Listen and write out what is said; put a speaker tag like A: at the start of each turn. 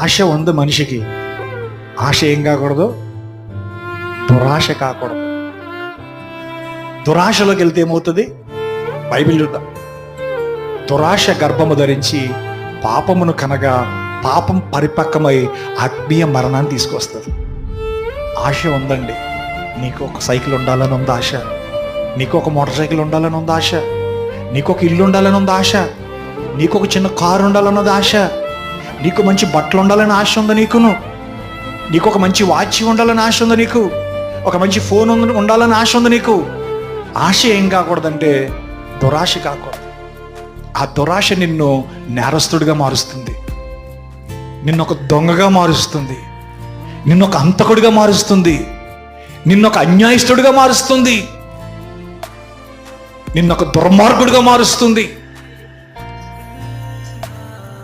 A: ఆశ ఉంది మనిషికి. ఆశ ఏం కాకూడదు? దురాశ కాకూడదు. దురాశలోకి వెళ్తే ఏమవుతుంది? బైబిల్ చూద్దాం. దురాశ గర్భము ధరించి పాపమును కనగా పాపం పరిపక్వమై ఆత్మీయ మరణాన్ని తీసుకొస్తుంది. ఆశ ఉందండి. నీకు ఒక సైకిల్ ఉండాలని ఉంది ఆశ, నీకు ఒక మోటార్ సైకిల్ ఉండాలని ఉంది ఆశ, నీకు ఒక ఇల్లు ఉండాలని ఉంది ఆశ, నీకు ఒక చిన్న కారు ఉండాలన్నది ఆశ, నీకు మంచి బట్టలు ఉండాలని ఆశ ఉంది నీకు ఒక మంచి వాచ్ ఉండాలని ఆశ ఉంది, నీకు ఒక మంచి ఫోన్ ఉండాలని ఆశ ఉంది. నీకు ఆశ ఏం కాకూడదంటే దురాశ కాకూడదు. ఆ దురాశ నిన్ను నేరస్తుడిగా మారుస్తుంది, నిన్నొక దొంగగా మారుస్తుంది, నిన్నొక హంతకుడిగా మారుస్తుంది, నిన్నొక అన్యాయస్తుడిగా మారుస్తుంది, నిన్నొక దుర్మార్గుడిగా మారుస్తుంది.